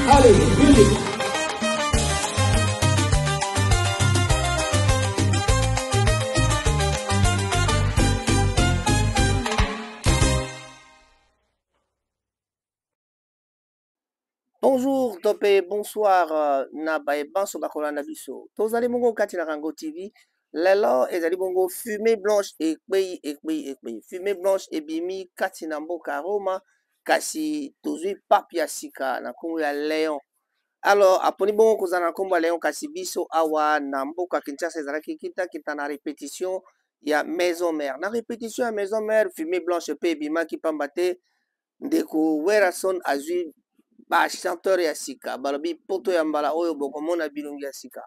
Allez, musique. Bonjour, topé, bonsoir, Nabaye Banso Bakola Nabiso. Tozali Bongo Katina Rango TV. Lelo, ezali Bongo fumée blanche et pays. Fumée blanche et bimi Katina Mboka Roma. Kasi tozui papia sika na Kongo ya Léon. Alors, aponi Bongo Kozana Kongo ya Léon kasi biso awa na Mboka Kinshasa ezalaki kita na répétition ya maison mère. Na répétition ya maison mère, fumée blanche et pays bima ki pambate ndeko Werason azui ba chanteur ya sika balobi poto ya mbala oyo bokomona bilongi ya sika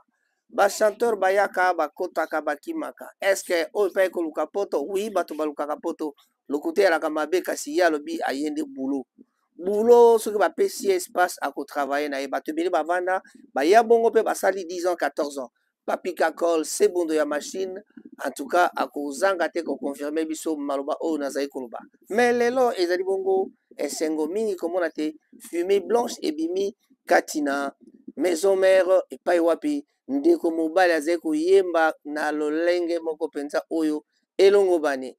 ba chanteur bayaka bakotaka bakimaka est-ce que oyo pa ekoluka poto oui bato balukaka poto lokuta elaka mabe kasi ye alobi ayende boulot soki bapesi espace akotravaille na ye bato ebele bavanda baya bongo mpe basali 10 ans 14 ans papika col sebondo ya machine en tout cas akozanga te koconfirme biso maloba oyo nazali koloba mais lelo ezali bongo esengo mingi komona te fumée blanche ebimi katina maison mère epai wapi ndeko mobali azali koyemba na lolenge moko mpenza oyo elongo bani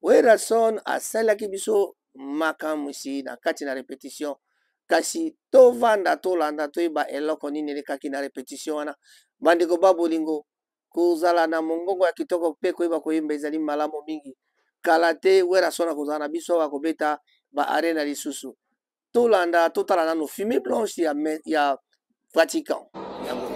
Werason asalaki biso makambo esi na kati na répétition kasi tovanda tolanda toyeba eloko nini elekaki na répétition wana bandeko babolingo kozala na mongongo ya kitoko mpe koyeba koyemba ezali malamu mingi kala te Werason akozala na biso akobeta ba arena lisusu tolanda totala nano fumée blanche ya Vatican yango.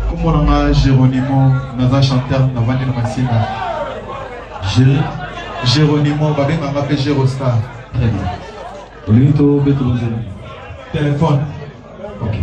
Comment Géronimo, Naza chanteur, Navani Namasina. Géronimo, Babé m'a fait Gérostar. Très bien. Olito Betrozen. Téléphone. Ok.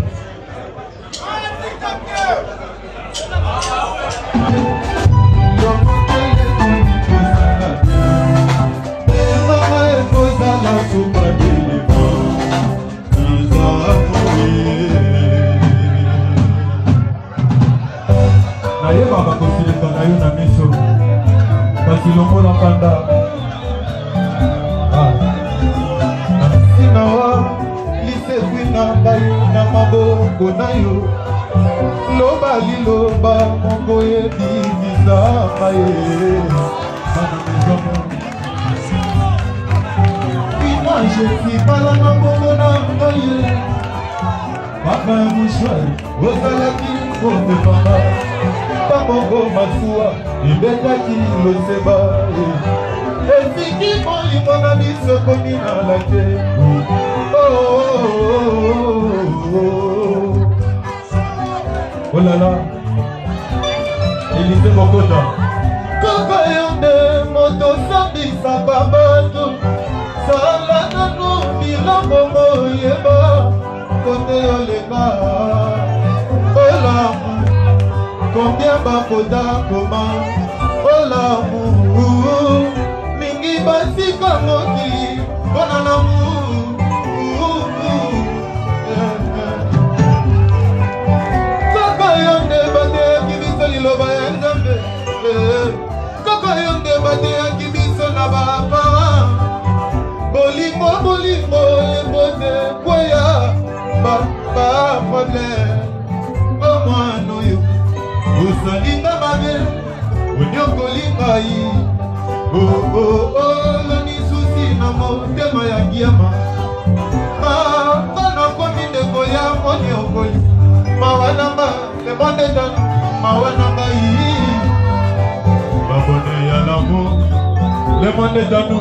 Silongola panda Sinawa Lise kwina bayu na maboko na yo Loba liloba mongo ye divisa maye Image si pala na mongo na maye Papa mouchouari Ozalaki kote papa Pamongo masua Ibetaki loseba Eziki molimo na biso komina lake Oh là là Elise Mokota Koko yonde moto sabisa babato Sala nanu bilambo moyeba côté olenga. Oh l'amour, combien bakoda comment? Oh l'amour, mingi basi kamoki. Oh l'amour, kaka yonde bate kibiso liloba ya Nzambe. Kaka yonde bate kibiso na baba. Bolingo bolingo ebote kwea ba problème. Oh mwana oyo osalinga mabe onyokolinga yi. Oh oh oh loni susi na motema ya giama. Bana komi ndeko ya moni okoli. Mawanamba lebonde dan mawanamba yi. Babone ya l'amour lebonde danu.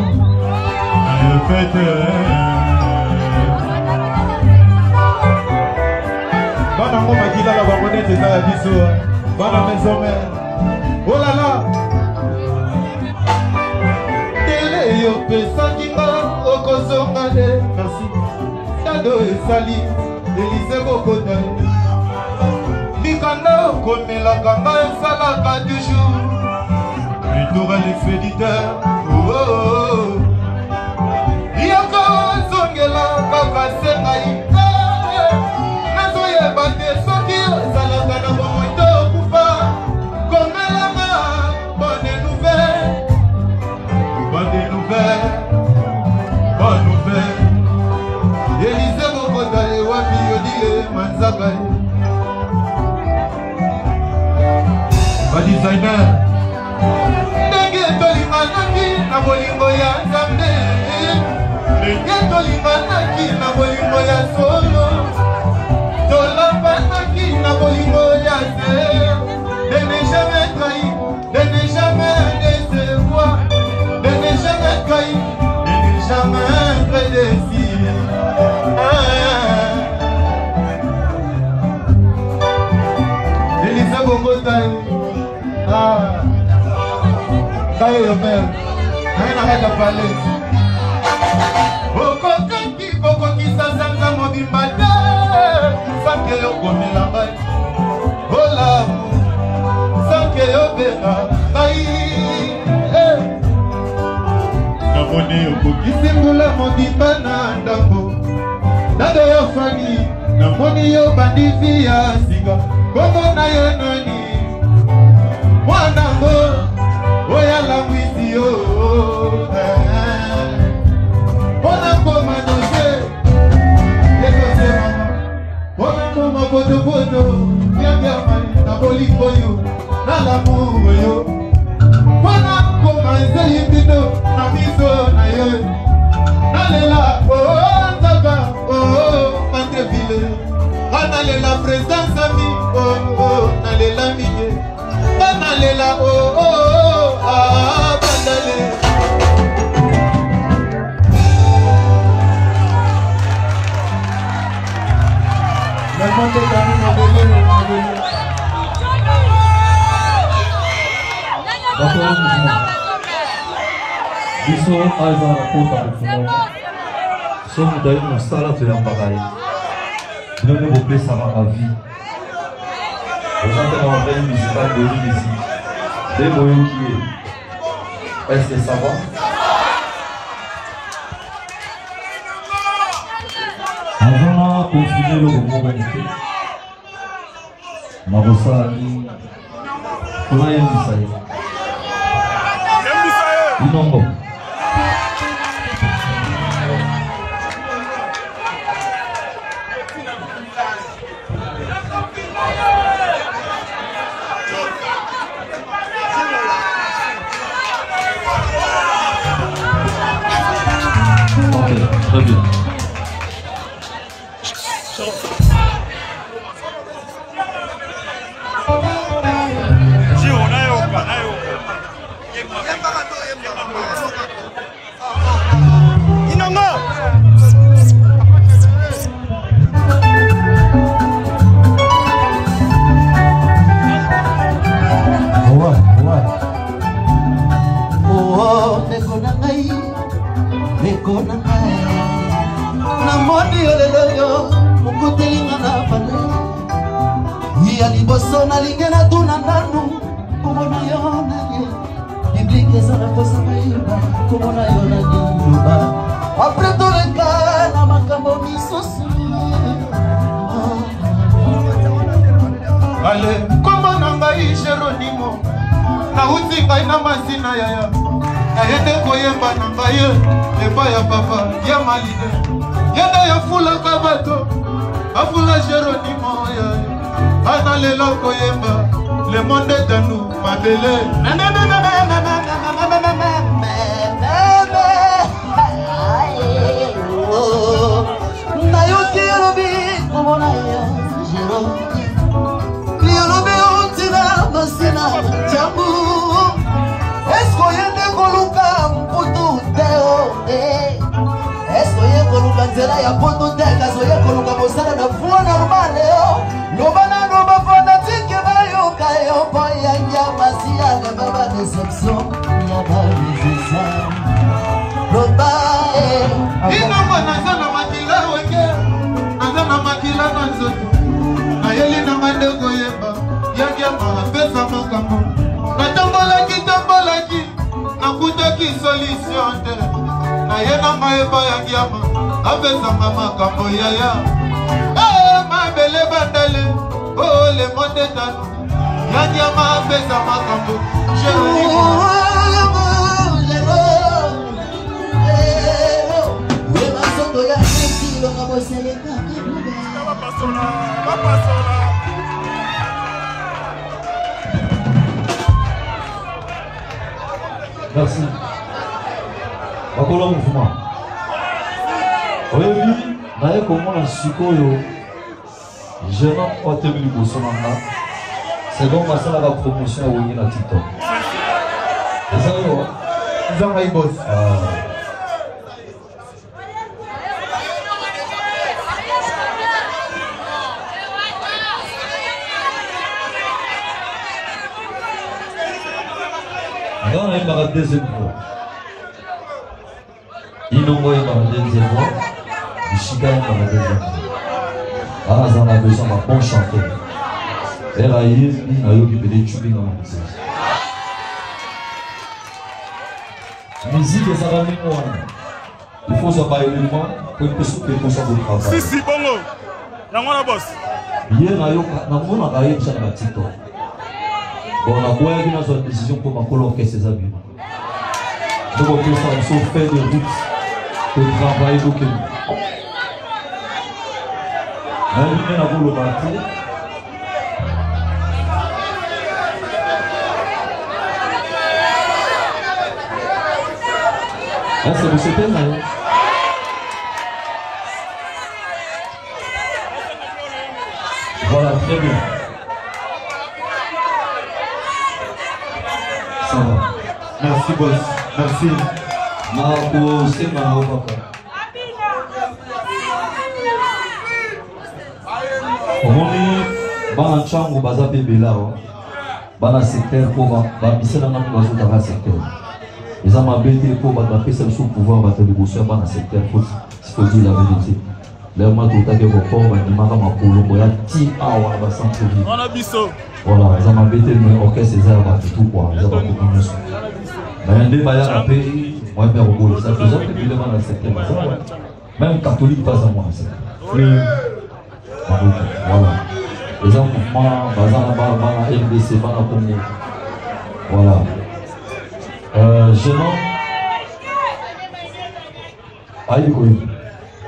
Bana ngoma gila la babone teta ya biso. Bana maison mère. Oh là là. Tele yo pesa kinga okozonga de. Merci. Dado esali Elise Bokota. Likanda komela kanga esala ka du jour. Retour à l'expéditeur. Oh oh oh. Yoko zongela kaka sengai. Nazo yebate soki zalaka na bomoito kufa. Komelanga bonne nouvelle. Bonne nouvelle. Bonne nouvelle. Elise Bokota e wapi yodile manzaka. Ba designer. Ndenge tolinganaki na bolingo ya Nzambe. Ndenge tolinganaki na bolingo ya solo. Tolabanaki na bolingo ya se. De ne jamais trahir, de ne jamais décevoir. De ne jamais trahir, de ne jamais prédécir. Elise Bokota. Taille yo mère, rien n'arrête de parler. Okokanki, okokisa sanza mobimba te. Sanke yo komela ngai. Oh l'amour, sanke yo beka ngai. Namoni okokisi mbula mobimba na ndambo. Dado yo fani, namoni yo bandivi ya sika. Kongo na yo nani. Mwanango, oya la mwisi yo. Ona koma nose, eko se mama. Ona koma bodo bodo, bien bien mani, na bolingo yo, na l'amour yo. Ona koma nze yimbido, na miso na yo. Nalela, oh nzaka, oh Manteville. Nalela présence ami, oh oh, nalela mige. Nalela oh oh oh ah bandale. Le monde est dans nos biso aza na kota kofunga soki dai mosala toyambaka ye none bopesaka avi ozantaka mapele musical boyini ici nde boyoki ye est-ce que ça va azana konfine eloko moko moke nakosala nini tonayembisa ye inongo ok, très bien. liboso nalingi natuna nanu komona yo nani biblike eza na posa mayeba komona yo nani loba apres toleka na makambo misusu ale kombo na ngai Geronimo nauti ngai na masina yaya nayende koyemba na ngai epai ya papa ya maline yende yafulaka bato afula Geronimo ana lelo koyemba le monde de nous mabele nayoki yolobi komona yo Geronimo yolobi ontina masina jambu esko yende koluka mputu teo esko ye koluka nzela ya mputu te kaso ye koluka mosala na vua normale yo loba na loba fanatike bayoka yo po ya nyamasi ya baba deception ya babizisa loba inongo naza na makila wenge naza na makila na nzoto nayeli na mandeko yemba yangiama apesa makambo natambolaki nakutaki solution te naye na mayeba yangiama apesanga makambo yaya mabele bandale le monde tano yangiama apesa makambo Merci. Bakolo mouvement. Oyebi, naye komona sikoyo jeune homme ote bili bosonanga. C'est donc masala la promotion wengi na TikTok. Ezayo. Zanga boss. On a la deuxième fois. Inongo est la deuxième fois. Ishika est la deuxième fois. Ah, on a besoin d'un bon chanteur. Elle a eu une qui peut des tubes dans la musique. Musique et ça va même moi. Il faut se bailler le moins pour une personne qui est consciente de travail. Si, bongo. Y'a boss. Hier, on a eu ça dans la TikTok. Bon, on a besoin d'une décision pour ma coloquer ses habits. Donc, on peut faire des routes pour travailler au Québec. On a besoin de partir. C'est le septembre. Voilà, très bien. Ça va. Merci boss. Merci. Marco, c'est Marco papa. Bana chango baza pe belao. Bana secteur pour ba misela na bazo dans secteur. Les hommes abétés pour ba pesa sous pouvoir ba te négocier bana secteur faut dire la vérité. Les hommes tout à fait pour ba dimaka makolo ya ti awa ba centre ville. On a biso. Voilà, les hommes abétés mais orchestre ces arts tout quoi, ils ont beaucoup de musique. Mais ndé ba ya pe moi père au ça faisait que le bana secteur. Même catholique pas à moi ça. Voilà. Les hommes mouvement, Bazana, LBC, Bana Congo. Voilà. Jeune homme. Aïe,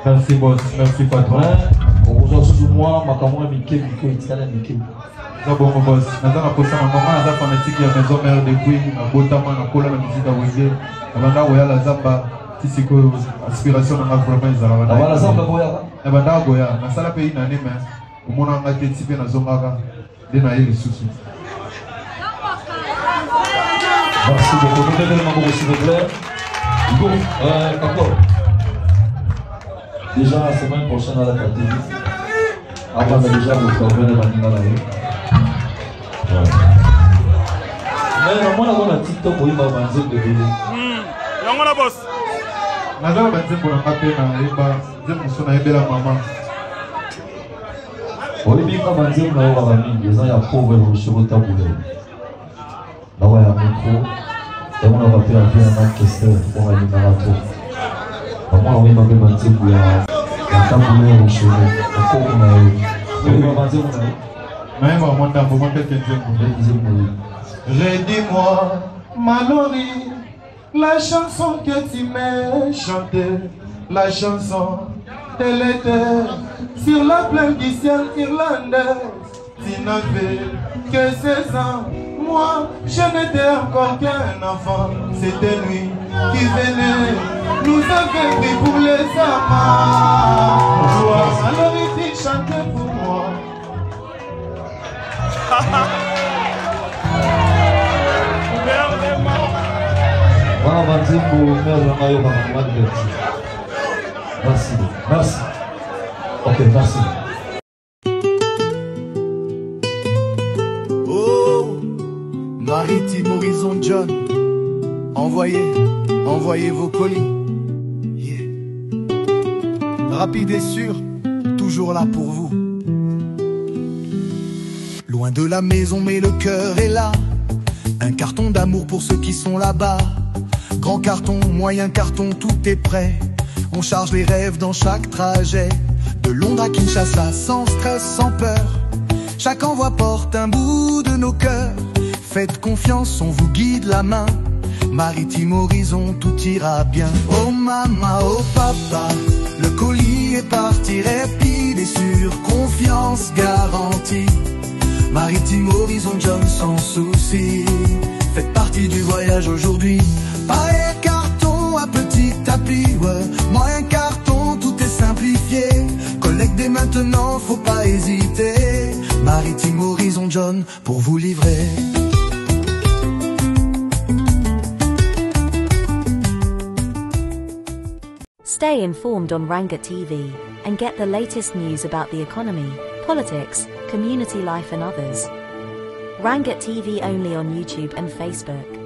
merci boss, merci patron. On vous a sous moi, ma caméra Mickey, Italien Mickey. Non bon boss, maintenant on a posé ma maman, la fanatique de la maison mère depuis, à Botama, à Kola, la musique à Wenge, à Wenge, la Zamba, Tisiko, aspiration à ma province. À la Zamba Boya. À Banda Goya, na sala pays na nime, au monde en a été typé dans Zomara, de naïe les soucis. Merci beaucoup. Vous devez demander s'il vous plaît. Hugo, d'accord. Déjà la semaine prochaine à la KTV. Avant de déjà vous faire venir à Nina là. Mais moi, on a TikTok où il va banzer de bébé. Y'a la boss. Naza banzer pour la mater na eba, je me suis na ebela maman. Olibika banzemu nayo baba mingi eza ya pauvre rochero tabule. Nawa ya micro. Et on va faire un question pour aller dans la tour. Moi, on va faire un petit peu de taboulet au chemin. Redis-moi, Mallory, la chanson que tu m'as chantée, la chanson de l'été, sur la plaine du ciel irlandais, tu n'avais que 16 ans. Moi, je n'étais encore qu'un enfant. C'était lui qui venait nous avait pris pour les amants. Alors il chantait pour moi. Merci. Merci. Ok, merci. Maritime Horizon John, envoyez vos colis. Yeah. Rapide et sûr, toujours là pour vous. Loin de la maison mais le cœur est là. Un carton d'amour pour ceux qui sont là-bas. Grand carton, moyen carton, tout est prêt. On charge les rêves dans chaque trajet. De Londres à Kinshasa, sans stress, sans peur. Chaque envoi porte un bout de nos cœurs. Faites confiance, on vous guide la main. Maritime Horizon, tout ira bien. Oh maman, oh papa, le colis est parti rapide et sûr. Confiance garantie. Maritime Horizon John sans souci. Faites partie du voyage aujourd'hui. Pareil carton à petit tapis, ouais. Moyen carton, tout est simplifié. Collecte dès maintenant, faut pas hésiter. Maritime Horizon John pour vous livrer. Stay informed on Ranga TV and get the latest news about the economy, politics, community life and others. Ranga TV only on YouTube and Facebook.